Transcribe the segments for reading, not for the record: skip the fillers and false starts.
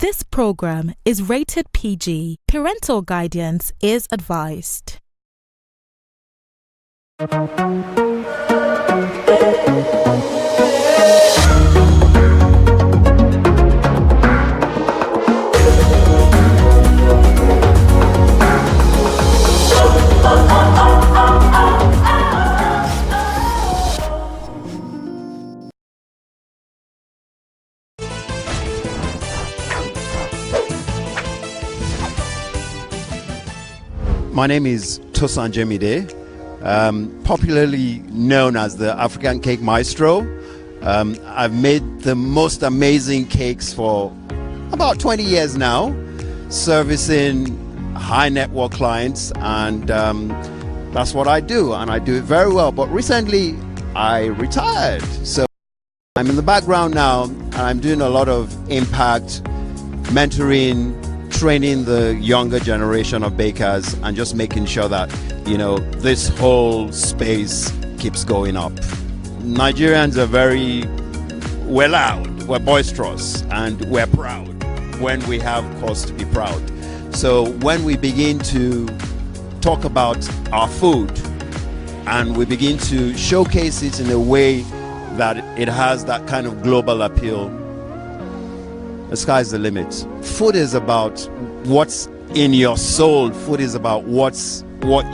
This program is rated PG. Parental guidance is advised. My name is Tosan Jemide, popularly known as the African Cake Maestro. I've made the most amazing cakes for about 20 years now, servicing high net worth clients, and that's what I do, and I do it very well. But recently I retired, so I'm in the background now, and I'm doing a lot of impact, mentoring, training the younger generation of bakers, and just making sure that, you know, this whole space keeps going up. Nigerians are we're loud, we're boisterous, and we're proud when we have cause to be proud. So when we begin to talk about our food and we begin to showcase it in a way that it has that kind of global appeal, the sky's the limit. Food is about what's in your soul. Food is about what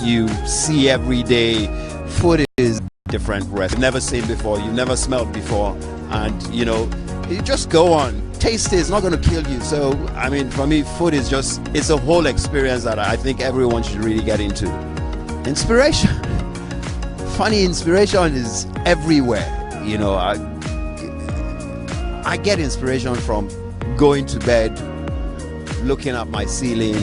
you see every day. Food is different rest. You've never seen before, you've never smelled before, and you know, you just go on. Taste is not going to kill you. So I mean, for me, food is it's a whole experience that I think everyone should really get into. Inspiration. Funny, inspiration is everywhere. You know, I get inspiration from going to bed, looking at my ceiling,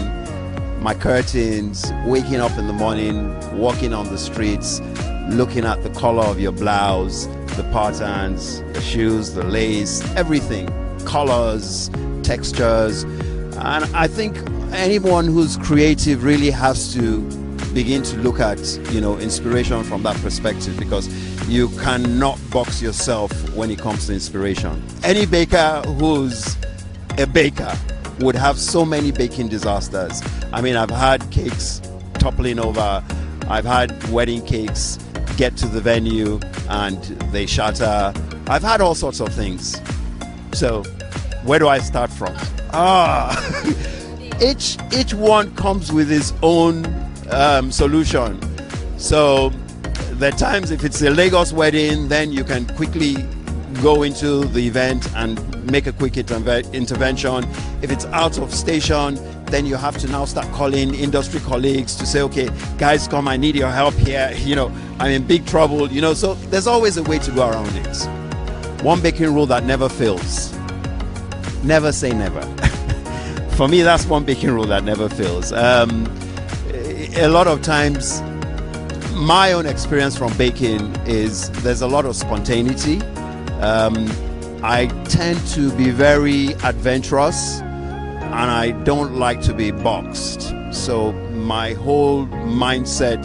my curtains, waking up in the morning, walking on the streets, looking at the color of your blouse, the patterns, the shoes, the lace, everything, colors, textures. And I think anyone who's creative really has to begin to look at, you know, inspiration from that perspective, because you cannot box yourself when it comes to inspiration. Any baker who's a baker would have so many baking disasters. I mean, I've had cakes toppling over. I've had wedding cakes get to the venue and they shatter. I've had all sorts of things. So where do I start from? Each one comes with its own solution. So there are times, if it's a Lagos wedding, then you can quickly go into the event and make a quick intervention. If it's out of station, then you have to now start calling industry colleagues to say, okay, guys, come, I need your help here. You know, I'm in big trouble, you know, so there's always a way to go around it. One baking rule that never fails: never say never. For me, that's one baking rule that never fails. A lot of times, my own experience from baking is there's a lot of spontaneity. I tend to be very adventurous, and I don't like to be boxed. So my whole mindset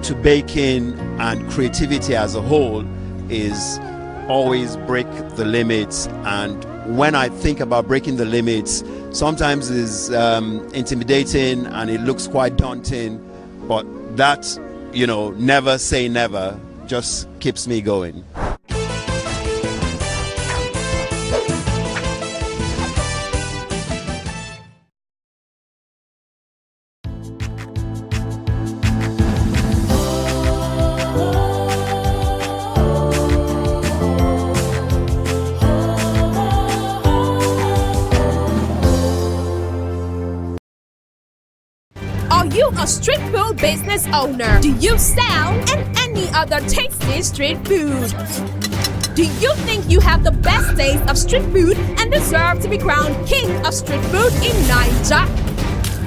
to baking and creativity as a whole is always break the limits. And when I think about breaking the limits, sometimes it's intimidating and it looks quite daunting, but that, you know, never say never just keeps me going. Are you a street food business owner? Do you sell and any other tasty street food? Do you think you have the best taste of street food and deserve to be crowned king of street food in Niger?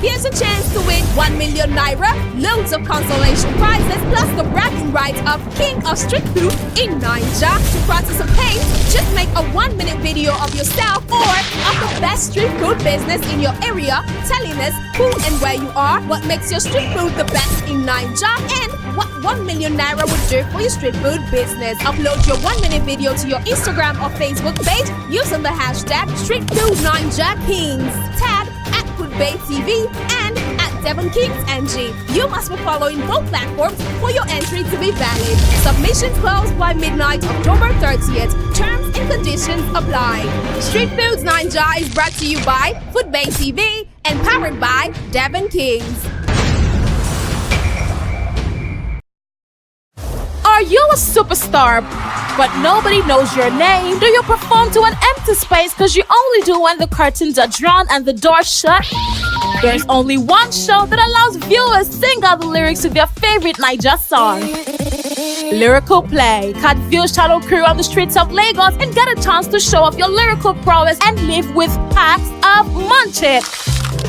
Here's a chance to win 1 million naira, loads of consolation prizes, plus the bragging rights of King of Street Food in Niger. To participate, just make a 1-minute video of yourself or of the best street food business in your area, telling us who and where you are, what makes your street food the best in Niger, and what 1 million naira would do for your street food business. Upload your 1-minute video to your Instagram or Facebook page using the hashtag StreetFoodNinjaKings. Tag at FoodBayTV and at DevonKingsNG. You must be following both platforms for your entry to be valid. Submissions close by midnight October 30th. Terms and conditions apply. Street Foods Ninja is brought to you by FoodBayTV and powered by Devon Kings. Are you a superstar, but nobody knows your name? Do you perform to an empty space because you only do when the curtains are drawn and the door shut? There's only one show that allows viewers to sing out the lyrics to their favorite Naija song. Lyrical Play. Cat views channel crew on the streets of Lagos and get a chance to show off your lyrical prowess and live with packs of Munch It.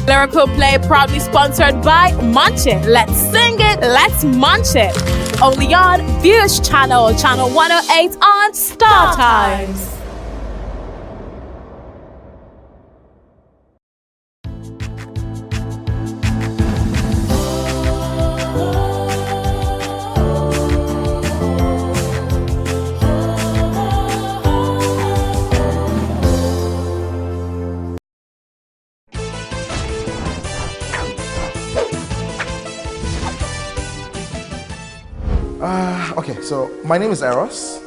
Lyrical Play proudly sponsored by Munch It. Let's sing it, let's munch it. Only on Views channel 108 on Startimes. Okay, so my name is Eros,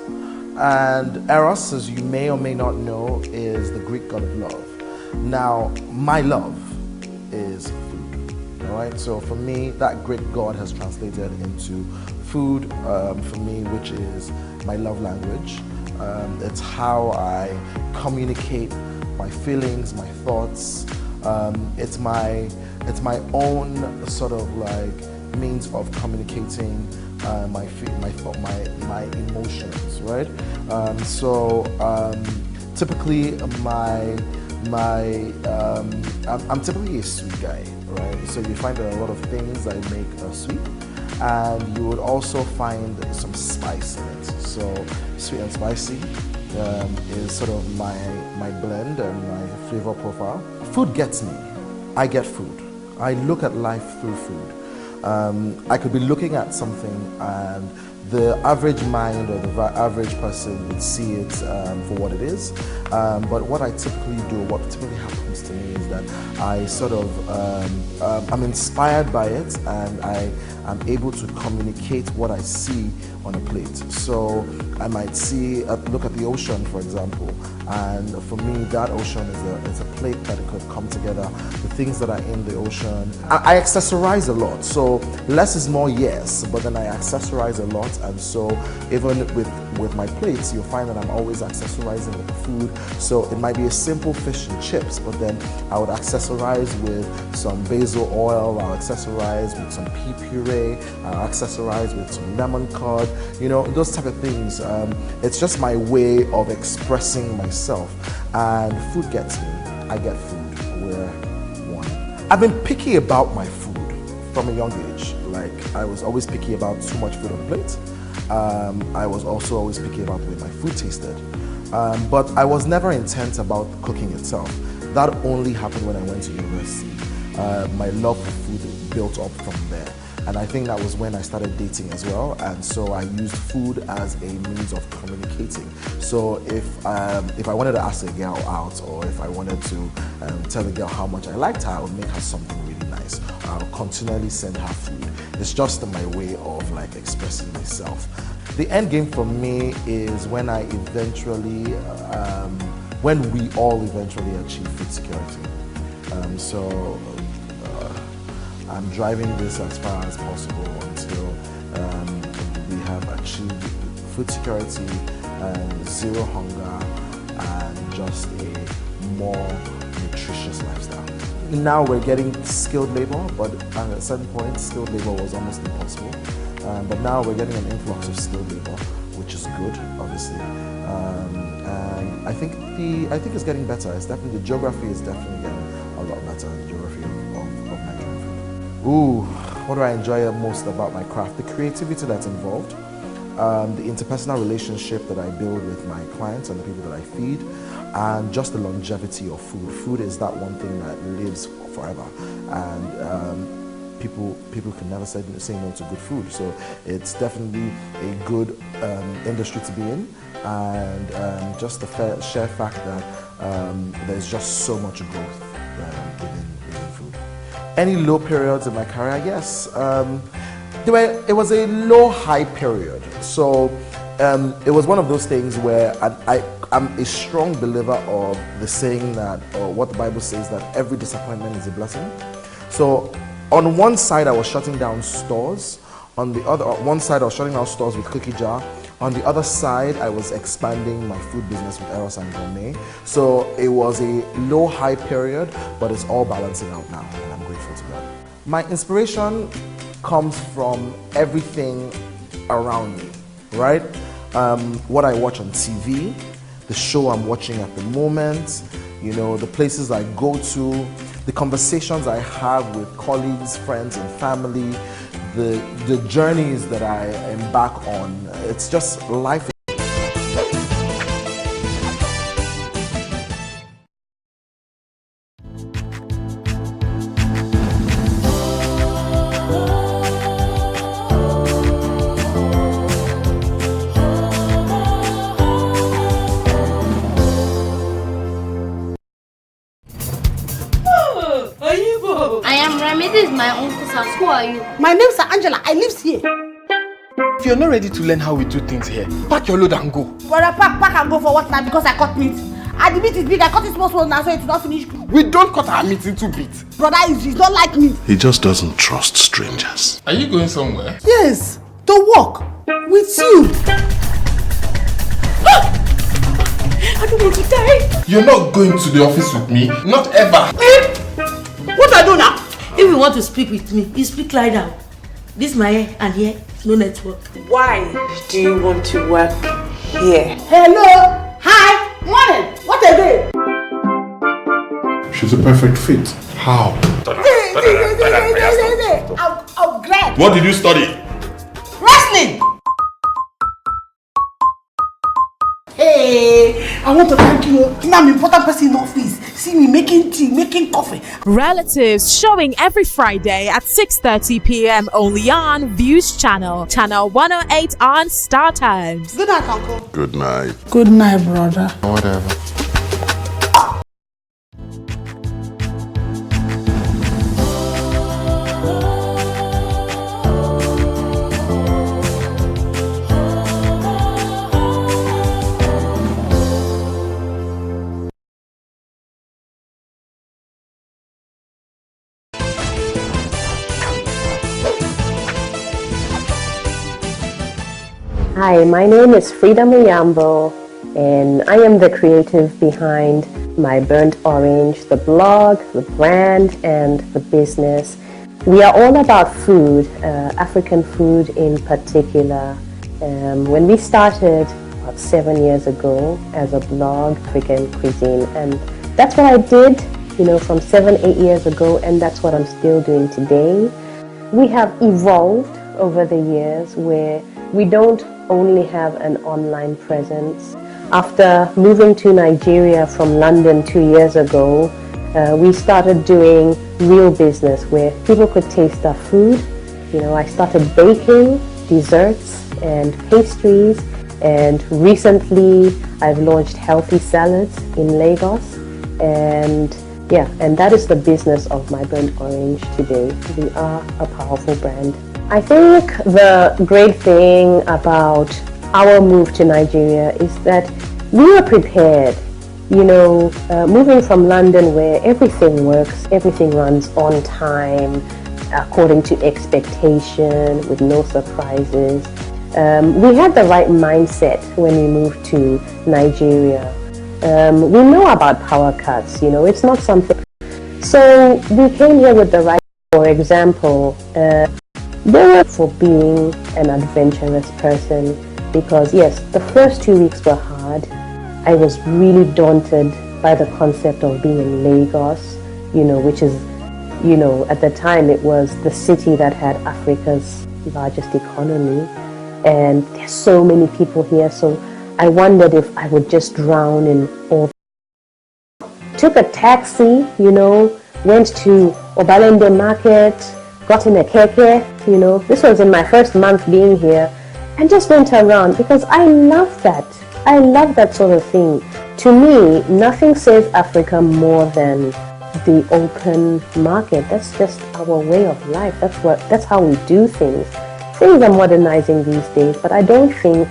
and Eros, as you may or may not know, is the Greek god of love. Now, my love is food, all right? So for me, that Greek god has translated into food for me, which is my love language. It's how I communicate my feelings, my thoughts. It's my own sort of like means of communicating my emotions, right? Typically I'm typically a sweet guy, right? So you find that a lot of things I make are sweet, and you would also find some spice in it. So sweet and spicy is sort of my blend and my flavor profile. Food gets me. I get food. I look at life through food. I could be looking at something and the average mind or the average person would see it for what it is. But what I typically do, what typically happens to me is that I sort of, I'm inspired by it, and I'm able to communicate what I see on a plate. So I might see, look at the ocean, for example, and for me, that ocean is a plate that it could come together. The things that are in the ocean. I accessorize a lot, so less is more, yes, but then I accessorize a lot, and so even with my plates, you'll find that I'm always accessorizing with the food. So it might be a simple fish and chips, but then I would accessorize with some basil oil, I'll accessorize with some pea puree, I'll accessorize with some lemon curd, you know, those type of things. It's just my way of expressing myself, and food gets me. I get food. We're one. I've been picky about my food from a young age. Like, I was always picky about too much food on the plate. I was also always picky about the way my food tasted. But I was never intent about cooking itself. That only happened when I went to university. My love for food built up from there. And I think that was when I started dating as well. And so I used food as a means of communicating. So if I wanted to ask a girl out, or if I wanted to tell the girl how much I liked her, I would make her something really nice. I would continually send her food. It's just my way of like expressing myself. The end game for me is when I eventually, when we all eventually achieve food security. I'm driving this as far as possible until we have achieved food security, zero hunger, and just a more nutritious lifestyle. Now we're getting skilled labor, but at a certain point, skilled labor was almost impossible. But now we're getting an influx of skilled labor, which is good, obviously. And I think it's getting better. It's definitely, the geography is definitely getting a lot better. The geography of Nigerian food. Ooh, what do I enjoy most about my craft? The creativity that's involved, the interpersonal relationship that I build with my clients and the people that I feed, and just the longevity of food. Food is that one thing that lives forever. And people can never say no to good food. So it's definitely a good industry to be in, and just the sheer fact that there's just so much growth within food. Any low periods in my career? Yes. It was a low-high period. So it was one of those things where I'm a strong believer of the saying that, or what the Bible says, that every disappointment is a blessing. So on one side, I was shutting down stores. On the other, one side, I was shutting down stores with Cookie Jar. On the other side, I was expanding my food business with Eros and Gourmet. So it was a low-high period, but it's all balancing out now, and I'm grateful to God. My inspiration comes from everything around me, right? What I watch on TV, the show I'm watching at the moment, the places I go to, the conversations I have with colleagues, friends, and family, the journeys that I embark on. It's just life. I am Remy. This is my uncle's house. Who are you? My name is Angela. I live here. If you're not ready to learn how we do things here, pack your load and go. Brother, pack and go for what now? Because I cut meat. And the meat is big. I cut it small now so it will not finish. We don't cut our meat into bits. Brother, he's not like me. He just doesn't trust strangers. Are you going somewhere? Yes, to work with you. I don't want to die. You're not going to the office with me. Not ever. What do I do now? If you want to speak with me, you speak lie down. This my hair and here, no network. Why do you want to work here? Hello. Hi. Morning. What a day. She's a perfect fit. How? I'm glad. What did you study? Wrestling. Hey, I want to thank you. Now I'm an important person in office. See me making tea, making coffee. Relatives showing every Friday at 6:30 p.m. only on Views Channel 108 on Startimes. Good night, Uncle. Good night. Good night, brother. Whatever. Hi, my name is Frida Muyambo, and I am the creative behind My Burnt Orange, the blog, the brand, and the business. We are all about food, African food in particular. When we started about 7 years ago as a blog, African cuisine, and that's what I did, from 7-8 years ago, and that's what I'm still doing today. We have evolved over the years where we don't only have an online presence. After moving to Nigeria from London 2 years ago, we started doing real business where people could taste our food. I started baking desserts and pastries, and recently I've launched healthy salads in Lagos, and that is the business of My Burnt Orange today. We are a powerful brand. I think the great thing about our move to Nigeria is that we were prepared. Moving from London where everything works, everything runs on time, according to expectation, with no surprises. We had the right mindset when we moved to Nigeria. We know about power cuts, it's not something. So we came here with the right, for example, they were for being an adventurous person, because yes, the first 2 weeks were hard. I was really daunted by the concept of being in Lagos, which is, at the time it was the city that had Africa's largest economy, and there's so many people here, so I wondered if I would just drown in all. Took a taxi, went to Obalende Market, gotten a keke, you know. This was in my first month being here, and just went around because I love that. I love that sort of thing. To me, nothing says Africa more than the open market. That's just our way of life. That's how we do things. Things are modernizing these days, but I don't think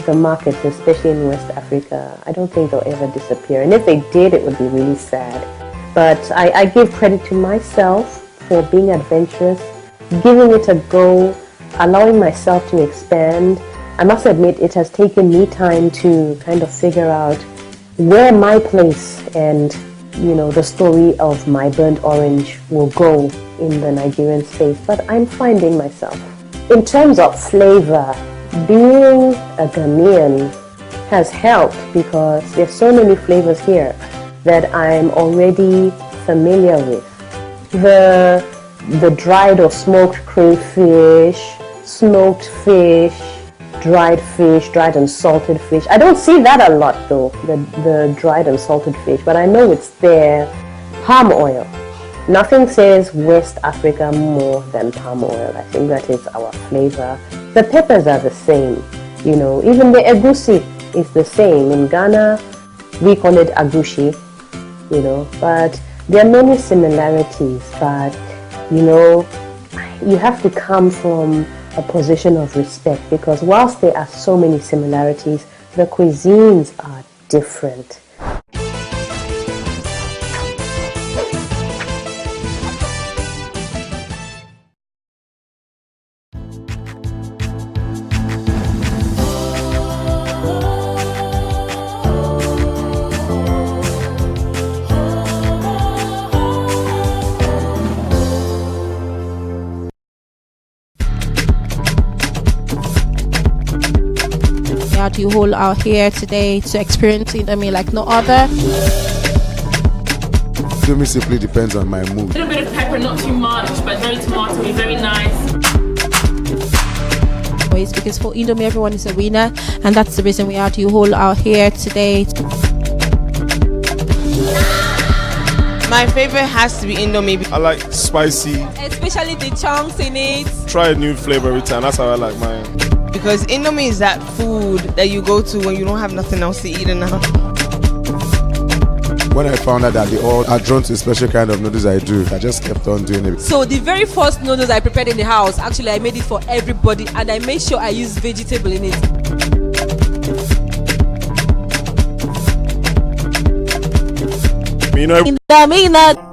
the markets, especially in West Africa, I don't think they'll ever disappear. And if they did, it would be really sad. But I give credit to myself for being adventurous, giving it a go, allowing myself to expand. I must admit, it has taken me time to kind of figure out where my place and, you know, the story of my burnt orange will go in the Nigerian space. But I'm finding myself. In terms of flavor, being a Ghanaian has helped because there's so many flavors here that I'm already familiar with. The dried or smoked crayfish, smoked fish, dried and salted fish. I don't see that a lot though, the dried and salted fish, but I know it's there. Palm oil. Nothing says West Africa more than palm oil. I think that is our flavor. The peppers are the same, you know, even the egusi is the same. In Ghana, we call it agushi, you know, but there are many similarities, but, you know, you have to come from a position of respect because whilst there are so many similarities, the cuisines are different. You all are here today to experience Indomie like no other. Indomie simply depends on my mood. A little bit of pepper, not too much, but very tomatoey, very nice. Because for Indomie, everyone is a winner, and that's the reason you all are here today. My favorite has to be Indomie. I like spicy. Especially the chunks in it. Try a new flavor every time. That's how I like mine. Because Indomie is that food that you go to when you don't have nothing else to eat enough. When I found out that they all are drawn to a special kind of noodles I do, I just kept on doing it. So the very first noodles I prepared in the house, actually I made it for everybody and I made sure I used vegetable in it. Mina.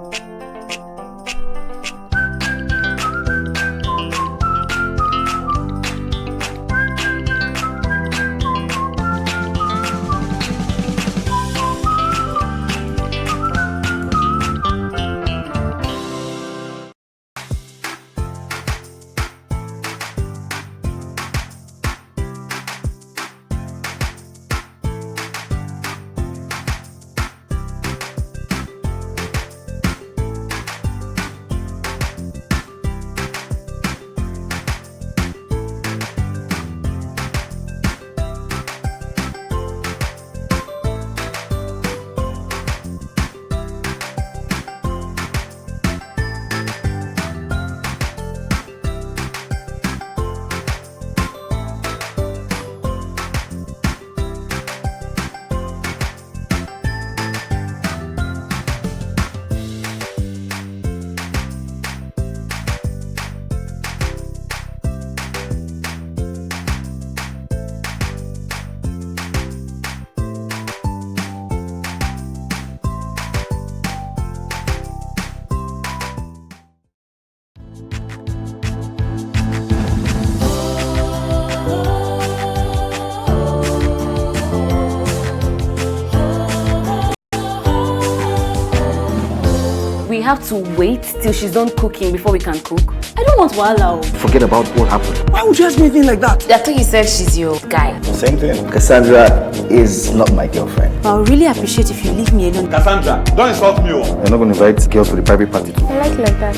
We have to wait till she's done cooking before we can cook. I don't want to allow. Forget about what happened. Why would you ask me anything like that? I thought you said she's your guy. Same thing. Cassandra is not my girlfriend. I would really appreciate if you leave me alone. Cassandra, don't insult me. You're not going to invite girls to the private party too. I like that.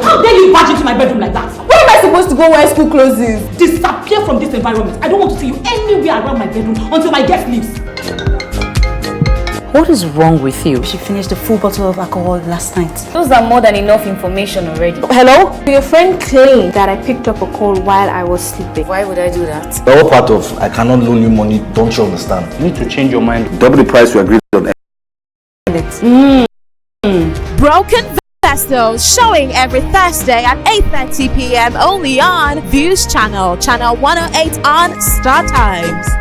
How dare you barge into my bedroom like that? Where am I supposed to go when school closes? Disappear from this environment. I don't want to see you anywhere around my bedroom until my guest leaves. What is wrong with you? She finished a full bottle of alcohol last night. Those are more than enough information already. Hello? Your friend claimed that I picked up a call while I was sleeping. Why would I do that? The whole part of I cannot loan you money, don't you understand? You need to change your mind. Double the price we agreed on. Broken Vessels, showing every Thursday at 8:30 p.m. only on Views Channel, Channel 108 on Startimes.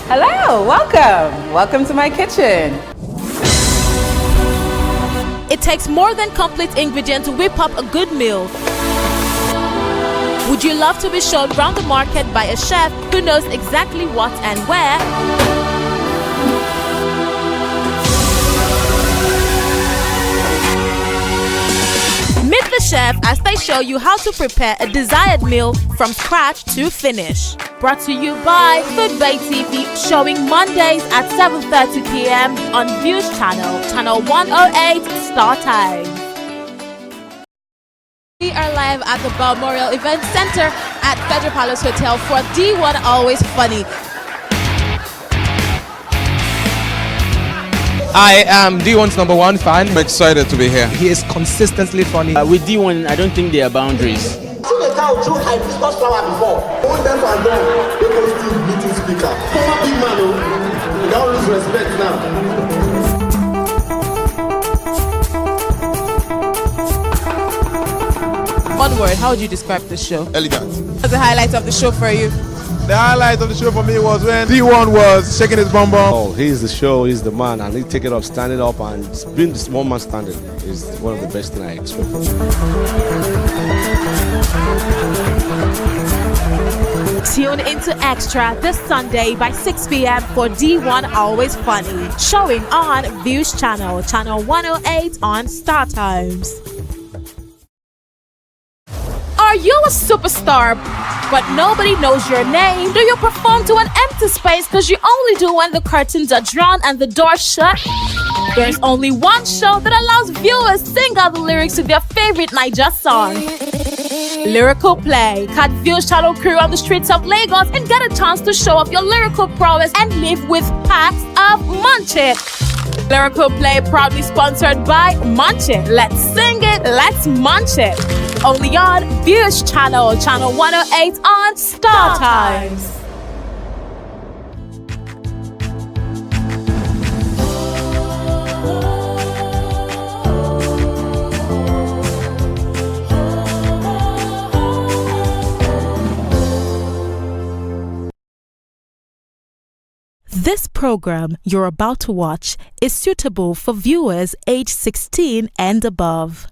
Hello, welcome. Welcome to my kitchen. It takes more than complete ingredients to whip up a good meal. Would you love to be shown around the market by a chef who knows exactly what and where? Meet the chef as they show you how to prepare a desired meal from scratch to finish. Brought to you by Food Bay TV, showing Mondays at 7:30 p.m. on Views channel 108 Startimes. We are live at the Balmoral Event Center at Federal Palace Hotel for D1 Always Funny. I am D1's #1 fan. I'm excited to be here. He is consistently funny. With D1, I don't think there are boundaries. Seen a cow through hibiscus flower before. Hold them and them. They go still meeting speaker. Former big man, you don't lose respect now. One word, how would you describe the show? Elegant. What's the highlight of the show for you? The highlight of the show for me was when D1 was shaking his bum bum. Oh, he's the show, he's the man, and he take it up, standing up, and being this one man standing is one of the best things I expect from him. Tune into Extra this Sunday by 6 p.m. for D1 Always Funny, showing on Views channel 108 on Startimes. Are you a superstar, but nobody knows your name? Do you perform to an empty space because you only do when the curtains are drawn and the door shut? There's only one show that allows viewers to sing out the lyrics to their favorite Niger song. Lyrical Play. Catch Views channel crew on the streets of Lagos and get a chance to show off your lyrical prowess and live with packs of Munch It. Lyrical Play proudly sponsored by Munch It. Let's sing it, let's munch it. Only on Views channel 108 on Startimes. This program you're about to watch is suitable for viewers age 16 and above.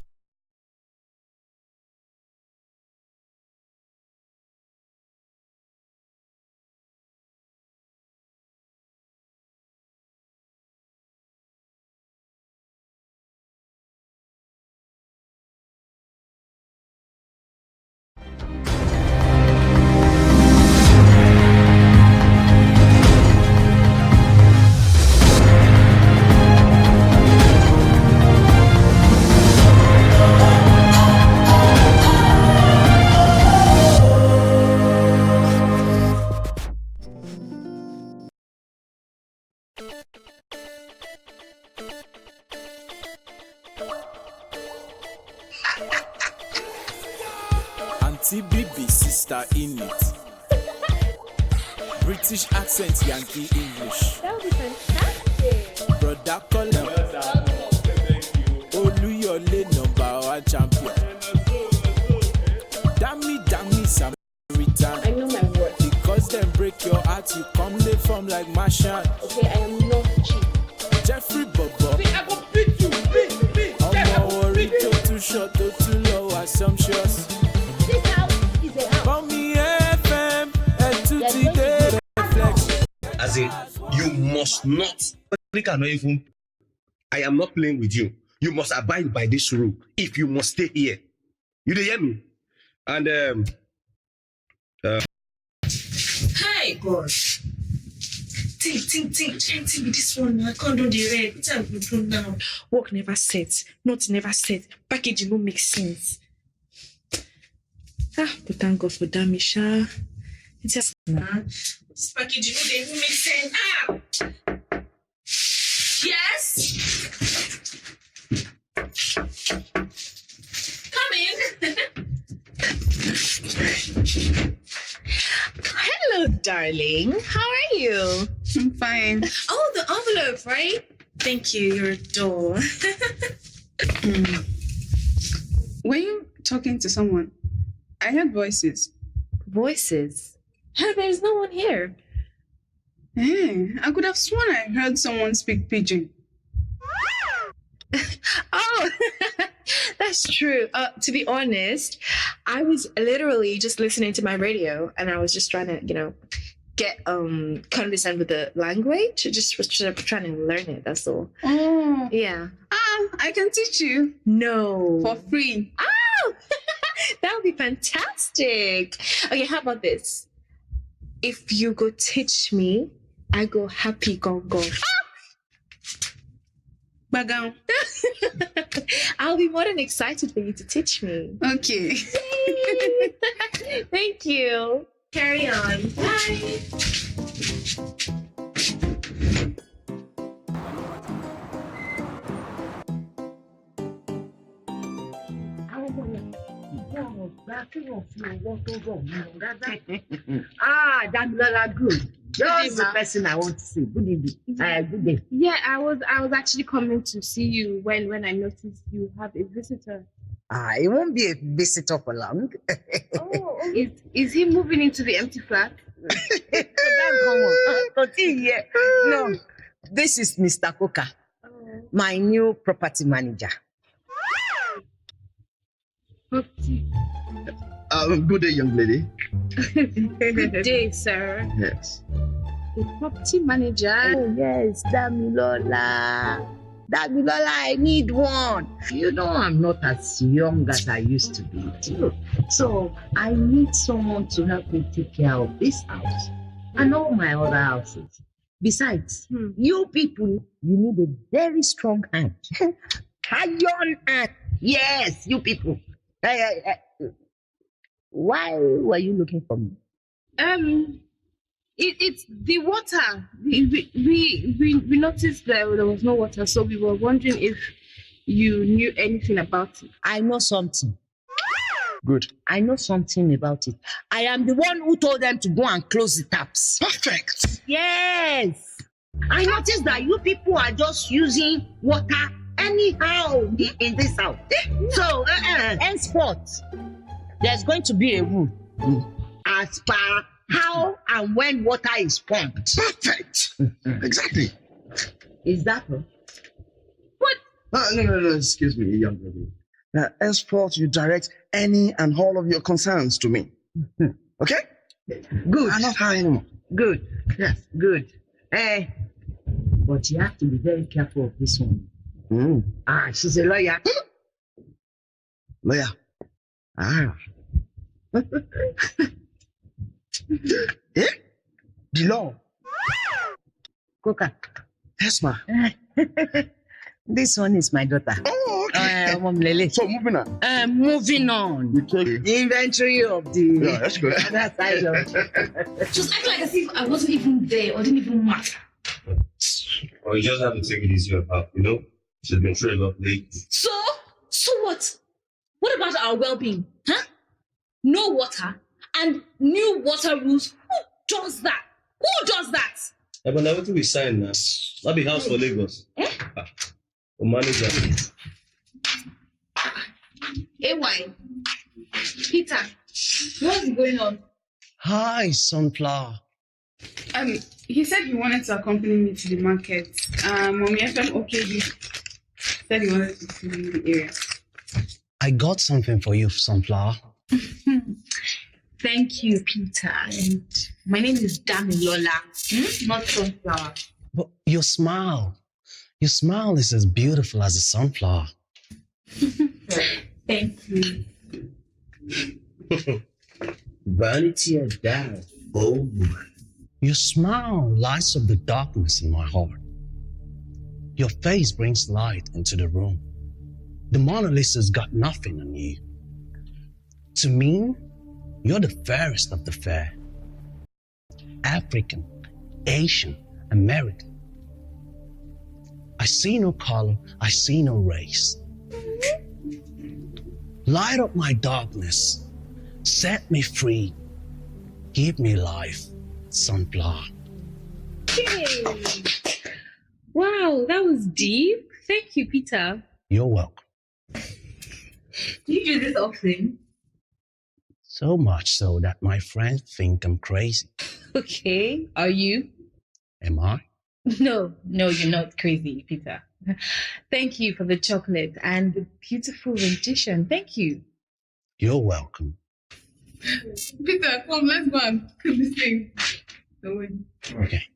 Auntie Bibi, sister in it. British accent, Yankee English. That would be fantastic. Brother Colin. Oluyole #1 champion. Dammy, some return. I know my word. Because them break your heart, you come they form like Martian. Okay, I am not cheap. Jeffrey Bobo. Wait, I go beat you. Beat. I'm worried too short, too low, assumptions. This house is a house. Mommy FM and today reflection. As in, you must not. I am not playing with you. You must abide by this rule if you must stay here. You hear me? And Hi, God. Think. Anything with this one. I can't do the red. It's a good one now. Work never set. Not never set. Packaging don't make sense. But thank God for that, Misha. It's just this packaging don't even make sense. Yes. Come in. Hello, darling. How are you? I'm fine. Oh, the envelope, right? Thank you. You're a doll. Were you talking to someone? I heard voices. Voices? There's no one here. I could have sworn I heard someone speak pidgin. Oh, that's true. To be honest, I was literally just listening to my radio and I was just trying to, get conversant with the language. Just was trying to learn it. That's all. Oh. Yeah. I can teach you. No. For free. Oh, that would be fantastic. Okay, how about this? If you go teach me, I go happy gong gong. Bagam. I'll be more than excited for you to teach me. Okay. Thank you. Carry on. Bye. Damilola, good. Just the person I want to see. Good evening. Good day. Yeah, I was actually coming to see you when I noticed you have a visitor. It won't be a visitor for long. Is he moving into the empty flat? No, this is Mr. Coker, my new property manager. Good day, young lady. Good day, sir. Yes. The property manager. Oh, yes, Damilola. Damilola, I need one. You know I'm not as young as I used to be. So I need someone to help me take care of this house and all my other houses. Besides, you people, you need a very strong hand. Iron hand. Yes, you people. Why were you looking for me? It's the water. We noticed that there was no water, so we were wondering if you knew anything about it. I know something. Good. I know something about it. I am the one who told them to go and close the taps. Perfect. Yes. I noticed that you people are just using water anyhow in this house. So, henceforth, there's going to be a rule as per how and when water is pumped. Perfect. Exactly. Is that all? What? No, excuse me, young lady. Henceforth, you direct any and all of your concerns to me. Okay? Good. I'm not high anymore. Good. Yes, good. But you have to be very careful of this one. She's a lawyer. Lawyer. The law. Coca. Yes, ma. This one is my daughter. Oh, okay. So moving on. Moving on. The inventory of the that's good. other side of Just act like as if I wasn't even there or didn't even matter. Or you just have to take it easy about, She's been through a lot lately. So what? What about our well-being? Huh? No water and new water rules. Who does that? Who does that? But now what do we sign now? That'll be house for Lagos. For manager. AY. Peter, what's going on? Hi, Sunflower. He said he wanted to accompany me to the market. Mommy FM OKD said he wanted to see me in the area. I got something for you, Sunflower. Thank you, Peter. And my name is Damilola, not Sunflower. But your smile is as beautiful as a sunflower. Thank you. Vanity and doubt. Oh boy. Your smile lights up the darkness in my heart. Your face brings light into the room. The Mona Lisa's got nothing on you. To me, you're the fairest of the fair. African, Asian, American. I see no color, I see no race. Light up my darkness, set me free, give me life, Sunflower. Yay. Wow, that was deep. Thank you, Peter. You're welcome. Do you do this often? So much so that my friends think I'm crazy. Okay, are you? Am I? No, you're not crazy, Peter. Thank you for the chocolate and the beautiful rendition. Thank you. You're welcome. Peter, come, let's go and cook this thing. Okay.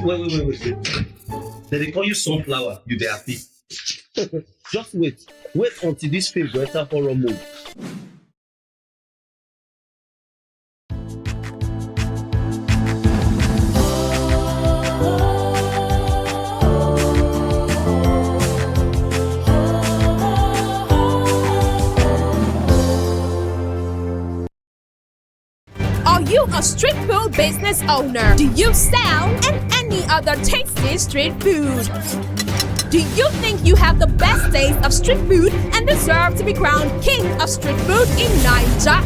Wait. They call you sunflower, you they happy. Just wait. Wait until this film go enter horror mode. Are you a street food business owner? Do you sell and any other tasty street food? Do you think you have the best taste of street food and deserve to be crowned king of street food in Niger?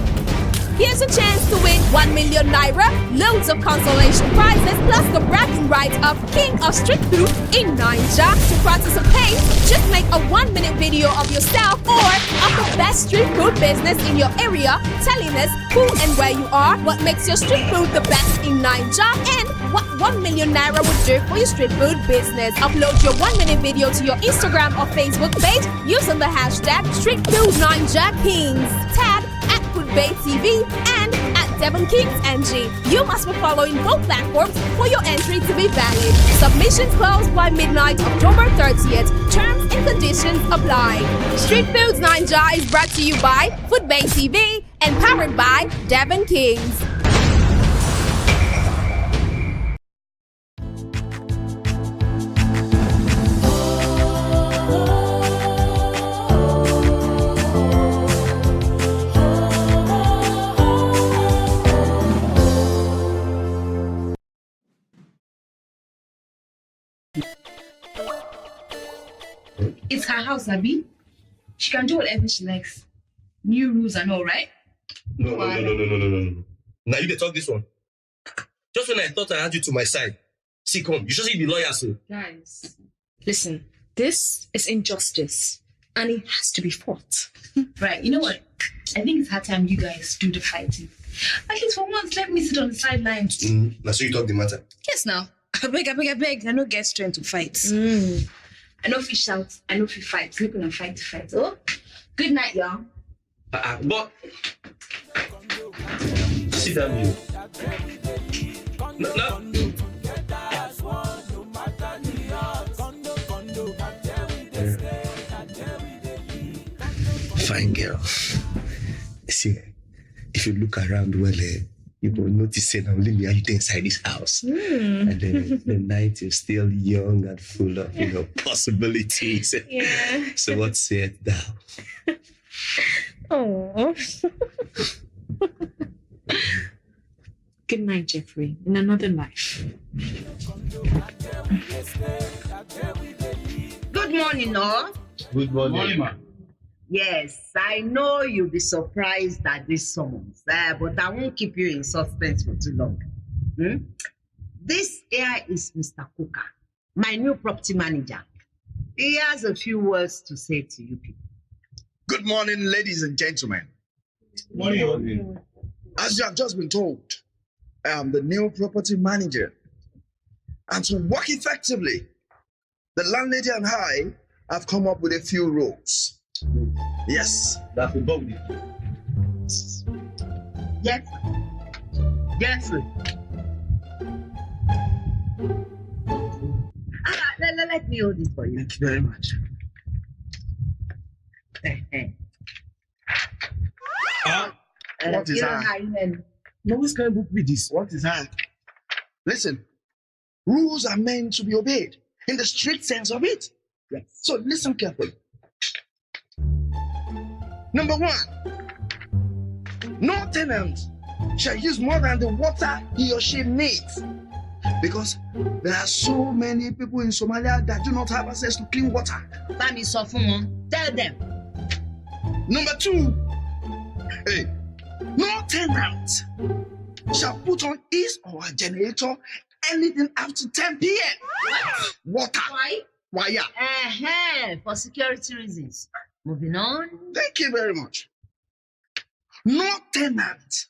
Here's a chance to win 1 million naira, loads of consolation prizes, plus the bragging rights of king of street food in Niger. To participate, just make a 1-minute video of yourself or of the best street food business in your area, telling us who and where you are, what makes your street food the best in Niger, and what 1 million naira would do for your street food business. Upload your 1-minute video to your Instagram or Facebook page using the hashtag StreetFoodNigerKings. Tag @FoodBayTV and @DevonKingsNG. You must be following both platforms for your entry to be valid. Submissions close by midnight, October 30th. Terms and conditions apply. Street Foods Niger is brought to you by FoodBayTV and powered by Devon Kings. It's her house, Abby. She can do whatever she likes. New rules and all, right? No. Now you dey talk this one. Just when I thought I had you to my side. See, come, you should see the lawyer, so. Guys, listen. This is injustice, and it has to be fought. Right, you know what? I think it's high time you guys do the fighting. At least for once, let me sit on the sidelines. Now, so you talk the matter. Yes, now. I beg. I no get strength to fight. I know if you shout, I know if you fight. We're gonna fight. Oh, good night, y'all. But sit down here. No. Fine girl. See, if you look around well, you will notice that only me and you inside this house. And the night is still young and full of, possibilities. Yeah. So what said thou? Oh. Good night, Jeffrey. In another life. Good morning, all. Good morning, ma. Yes, I know you'll be surprised at this summons, but I won't keep you in suspense for too long. This here is Mr. Coker, my new property manager. He has a few words to say to you people. Good morning, ladies and gentlemen. Morning. As you have just been told, I am the new property manager. And to work effectively, the landlady and I have come up with a few rules. Yes. That's above you. Yes. Let me hold this for you. Thank you very much. What is that? No, which kind of book be this? What is that? Listen, rules are meant to be obeyed in the strict sense of it. Yes. So listen carefully. Number 1, no tenant shall use more than the water he or she needs. Because there are so many people in Somalia that do not have access to clean water. That is so fun. Tell them. Number 2, no tenant shall put on his or her generator anything after 10 p.m. Water. Why? Why, yeah. For security reasons. Moving on. Thank you very much. No tenant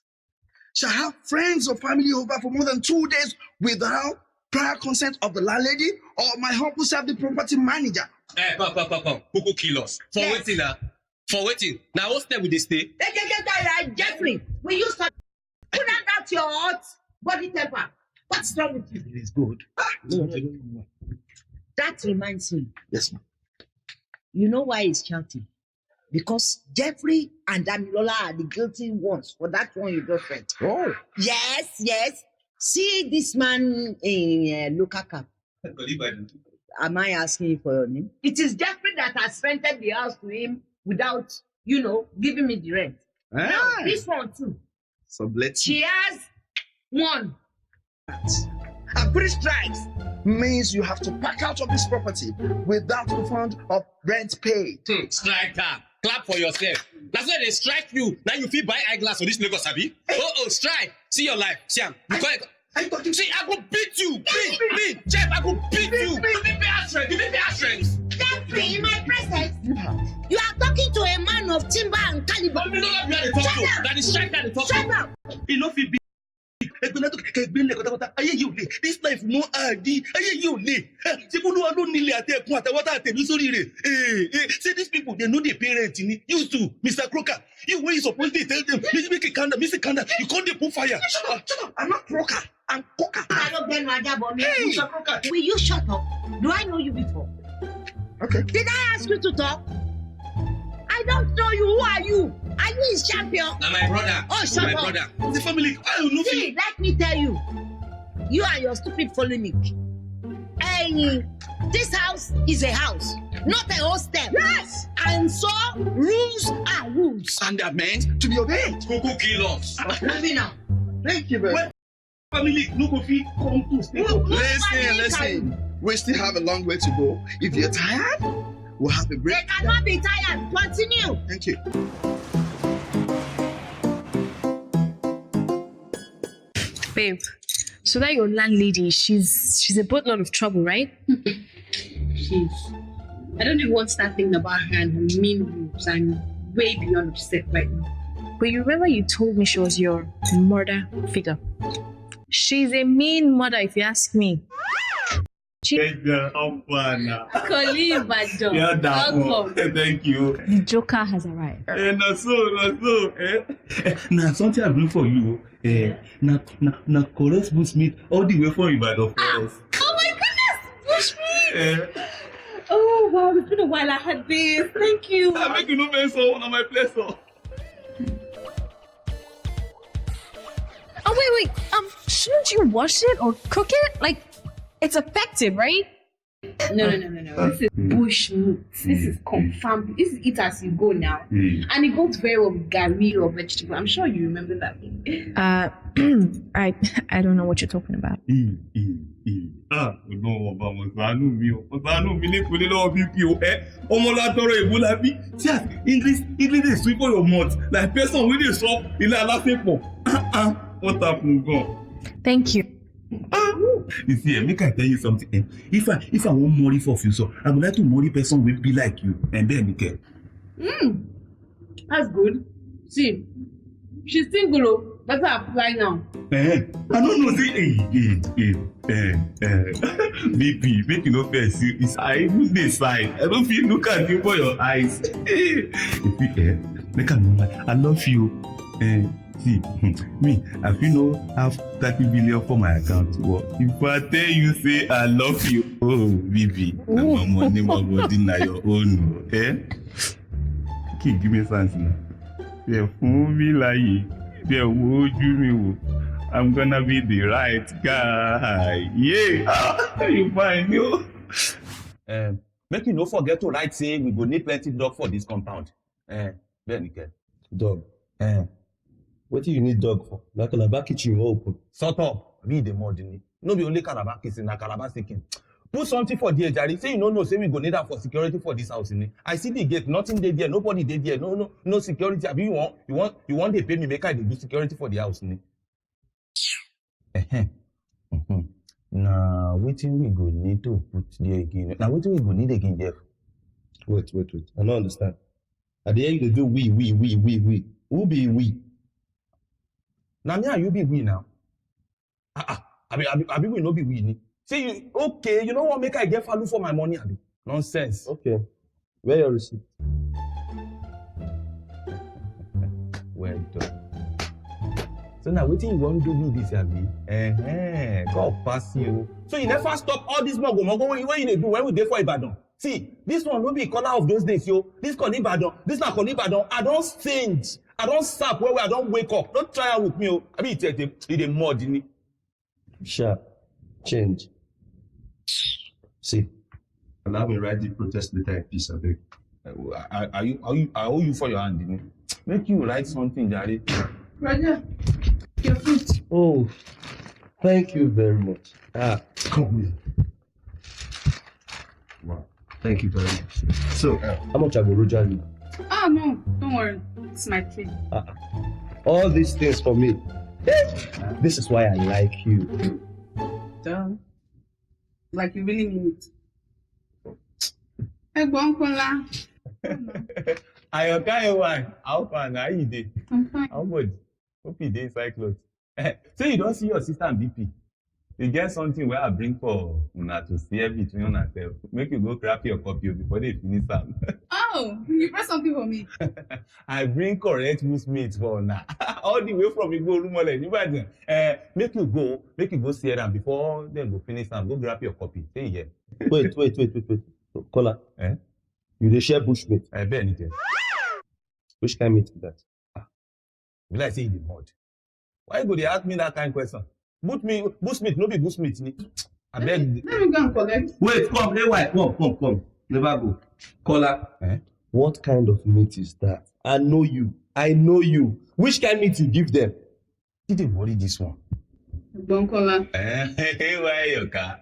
shall have friends or family over for more than 2 days without prior consent of the landlady or my humble self, the property manager. Come. Who kill us? For waiting now. For waiting. Now, what step will they stay? Jeffrey, will you stop? Put out your hot body temper. What's wrong with you? It is good. That reminds me. Yes, ma'am. You know why he's shouting? Because Jeffrey and Damilola are the guilty ones for that one you just said. Oh. Yes. See this man in local cap. Am I asking you for your name? It is Jeffrey that has rented the house to him without, giving me the rent. Now, this one too. So let's She has one. And 3 strikes means you have to pack out of this property without refund of rent paid. Strike her. Clap for yourself. That's why they strike you. Now you feel buy eyeglass for this Lagos, Abi. Oh, strike. See your life. Siam. See, I go beat you. Beat. Jeff, I go beat you. Give me strength. Jeffrey, in my presence, you are talking to a man of timber and caliber. That is strike that they talk. Shut up. You know, be. This life no adi. Say these people they know the parents used to Mr. Crocker. You when you supposed to tell them, Mr. Kanda, you can't put fire. Shut up. I'm not Crocker. I'm Cocker. Mr. Crocker. Will you shut up? Do I know you before? Okay. Did I ask you to talk? I don't know you. Who are you? Are you his champion? Now my brother. Oh, shut up. Brother. The family. I don't know. See, let me tell you. You are your stupid polemic. Hey, this house is a house, not a hostel. Yes. And so, rules are rules. And they are meant to be obeyed. Who kill us? Moving on. Thank you very much. Family, no coffee, come to stay. Listen. We still have a long way to go. If you're tired, we'll have a break. They cannot be tired. Continue. Thank you. Babe, so that your landlady, she's a boatload of trouble, right? She's. I don't even want to start thinking about her and her mean moves. I'm way beyond upset right now. But you remember you told me she was your mother figure. She's a mean mother, if you ask me. Thank you. Thank you. The Joker has arrived. Now something I bring for you. Now chorus Bushmeat all the way from Ibadan first. Oh my goodness! Bushmeat! Oh wow, it's been a while I had this. Thank you. I make you no mess on my place. Oh wait. Shouldn't you wash it or cook it? Like, it's effective, right? No. This is bushmeat. This is confirmed. This is eat as you go now. And it goes very well with gari or vegetable. I'm sure you remember that. I don't know what you're talking about. English is sweet for your mouth. Like person when they stop, what happened? Thank you. You see, make I tell you something. If I want money for future, I would like to marry person will be like you, and then you can. That's good. See, she's single. Better apply now. I don't know. See, baby, make you no face. It's I even this side. I don't feel look at you for your eyes. You see, make a moment. I love you. See, me, I feel no have 30 billion for my account. What if I tell you say I love you? Oh, baby, my money, my body, now your own. Okay, give me something. Yeah, fool me like. I'm gonna be the right guy. Yeah, you find you. Make you no forget to write say we go need plenty dog for this compound. Dog. What do you need dog for? Na Calabar kitchen open. Sort up. Read the mod in it. No be only Calabar kitchen, na Calabar chicken. Put something for there, Jerry. Say you no know, say we go need that for security for this house in it. I see the gate, nothing dey there, nobody dey there, no security. Abi you want they pay me make I dey do security for the house in it. Now wetin we go need to put there again? Now wetin we go need again, Jeff? Wait. I don't understand. At the end, they do we. Who be we? Now me and you be we now. I be we no be we ni. See you okay? You know what? Make I get value for my money, abi? Nonsense. Okay. Where your receipt? Well done. So now wetin you wan do me this, abi? God pass you. So you never stop all this mogo when you dey do when we dey for Ibadan. See, this one no be color of those days, yo. This Koni Ibadan, this na Koni Ibadan. I don change. I don sap where I don wake up. Don't try am with me, oh. I mean, it dey mud in it. Sure. Change. See, allow me write the protest letter in peace, I beg. I owe you for your hand, you know. Make you write something, Jare. Roger, your food. Oh, thank you very much. Come here. Wow, thank you very much. So, how much I go Roger you? Oh, no, don't worry. It's my thing. All these things for me. This is why I like you. Dumb. Like you really mean it. Hey, Bonkola. Ayoka, how far now you dey? I'm fine. How much? Hope you dey inside clothes. So you don't see your sister and BP. You get something where I bring for una to see between una sef. Make you go grab your copy before they finish am. Oh, you brought something for me. I bring correct meat for una. All the way from Igbo Rumole, Ibadan. Make you go see am before them go finish am. Go grab your copy. Stay here. Wait. Kola. You dey share bushmeat? I bet anything. Which kind meat is that? Will I say you dey mud? Why you go dey ask me that kind of question? Bushmeat, no be bushmeat. I beg. Let me go and collect. Wait, come, AY, come. Never go. Kola, what kind of meat is that? I know you. Which kind of meat you give them? Did they worry this one? Bonkola. Why your car?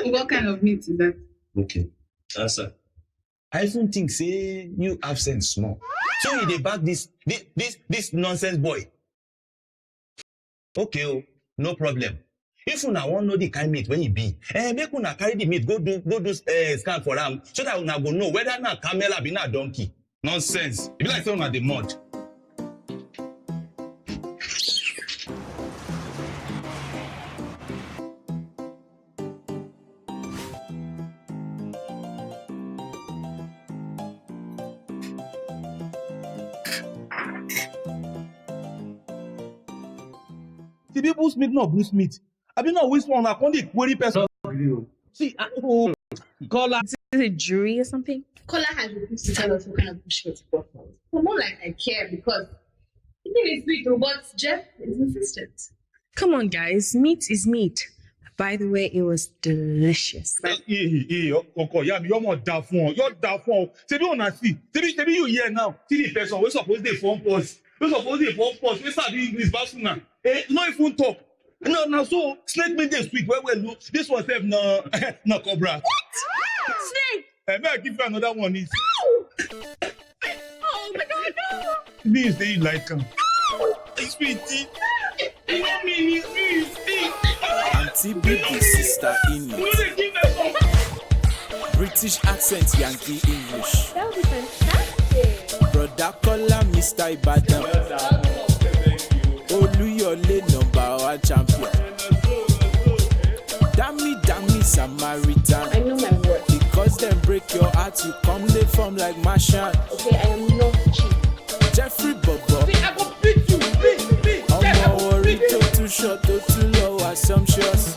What kind of meat is that? Okay. Answer. I even think say you have sense small. So you dey back this nonsense boy. Okay, no problem. If una wan know the kind meat when you be, make una carry the meat go do scan for am so that una go know whether na camel or na donkey. Nonsense. E be like say una dey mud. The people Smith not Bruce Smith. I been not waste one. I can't query person. See, Kola. Is it a jury or something? Kola has refused to tell us what kind of bushmeat he brought for us. So more like I care because he is sweet, but Jeff is insistent. Come on, guys. Meat is meat. By the way, it was delicious. You're more down for. You're down for. Tell me on see. Tell me you here now. See the person. We suppose they form pause. We suppose they form pause. We start doing English back now. No if talk. No, so snake meat dey sweet. Well, look. This one sef no cobra. What? Snake? May I give you another one? Is oh my God, no! Means they like him. Sweetie. You know me, Auntie baby sister English. British accent Yankee English. That would be fantastic. Brother Kola Mr. Ibadan. Oluyole #1 champion. Dammy Samaritan. I know my word. Because them break your heart, you come they form like Martian. Okay, I am not cheap. Jeffrey Bobo. I go beat you. Omo worry too short, too low assumptions.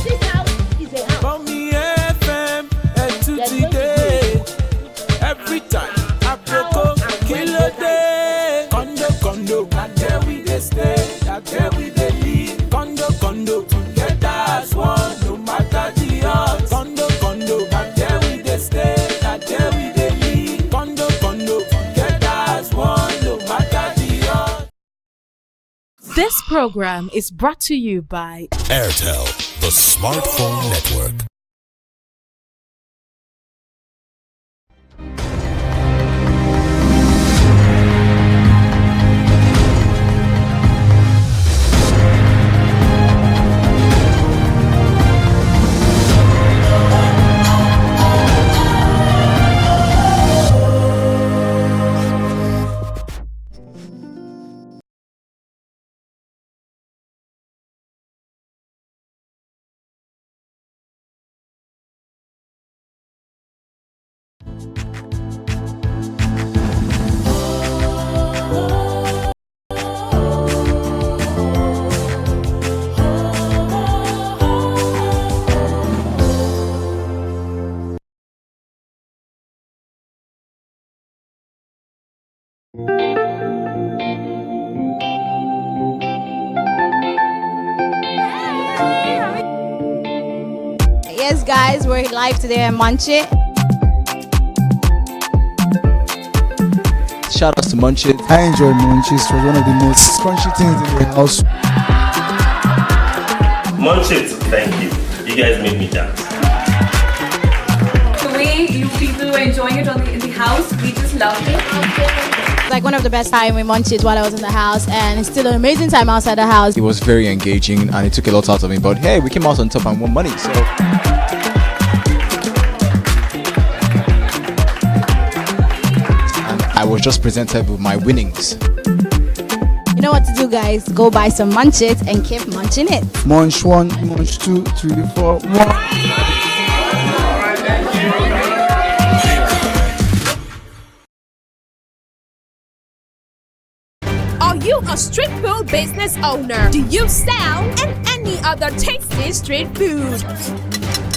This house is a house. Mommy FM to today. Every time I broke kilo day. Condo, and there we dey stay, and there we dey live. Condo, together as one, no matter the odds. Condo, and there we dey stay, and there we dey live. Condo, together as one, no matter the odds. This program is brought to you by Airtel, the smartphone network. Yes, guys, we're live today at Munch It. Shout out to Munch It. I enjoy Munch It. It was one of the most crunchy things in the house. Munch It, thank you. You guys made me dance. The way you people were enjoying it in the house, we just loved it. It's like one of the best time we Munch It while I was in the house, and it's still an amazing time outside the house. It was very engaging and it took a lot out of me, but hey, we came out on top and won money, so. And I was just presented with my winnings. You know what to do, guys. Go buy some Munch It and keep munching it. Munch 1, Munch 2, 3, 4, 1. Are you a street food business owner? Do you sell and any other tasty street food?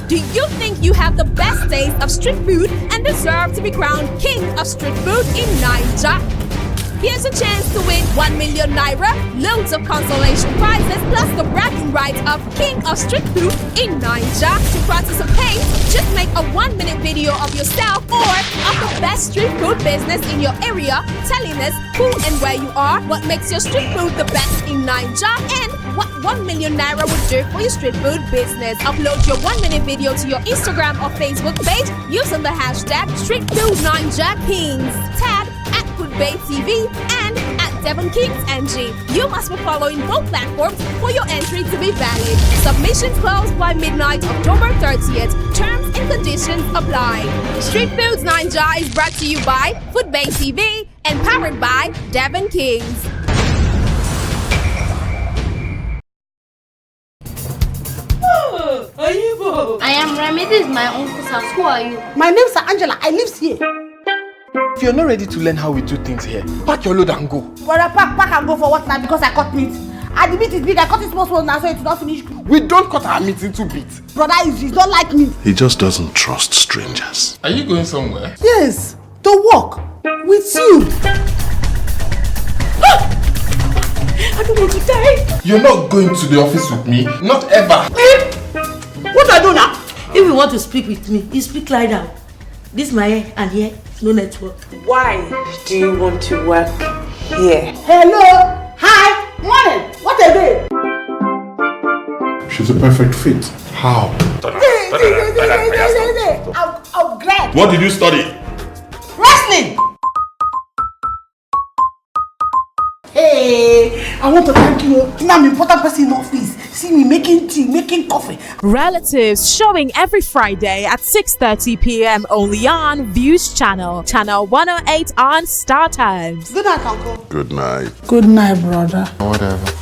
Do you think you have the best taste of street food and deserve to be crowned king of street food in Nigeria? Here's a chance to win 1 million naira, loads of consolation prizes, plus the bragging rights of King of Street Food in Nigeria. To participate, just make a 1-minute video of yourself or of the best street food business in your area, telling us who and where you are, what makes your street food the best in Nigeria, and what 1 million naira would do for your street food business. Upload your 1-minute video to your Instagram or Facebook page using the hashtag StreetFoodNigerKings. Tag @FoodBayTV and @DevonKingsNG. You must be following both platforms for your entry to be valid. Submissions close by midnight, October 30th. Terms and conditions apply. Street Foods Nigeria is brought to you by FoodBayTV and powered by Devon Kings. I am Remy. This is my uncle's house. Who are you? My name is Angela. I live here. If you're not ready to learn how we do things here, pack your load and go. Brother, pack and go for what now? Because I cut meat. And the meat is big. I cut it small now, so it's not finished. We don't cut our meat into bits. Brother, he's not like me. He just doesn't trust strangers. Are you going somewhere? Yes, to work with you. I don't want to die. You're not going to the office with me. Not ever. What I do now? If you want to speak with me, you speak like that. This my hair and here, no network. Why do you want to work here? Hello. Hi. Morning. What a day. She's a perfect fit. How? I'm glad. What did you study? Wrestling. Hey, I want to thank you. I'm an important person in office. See me making tea, making coffee. Relatives showing every Friday at 6:30 p.m. only on Views Channel 108 on Startimes. Good night, Uncle. Good night. Good night, brother. Whatever.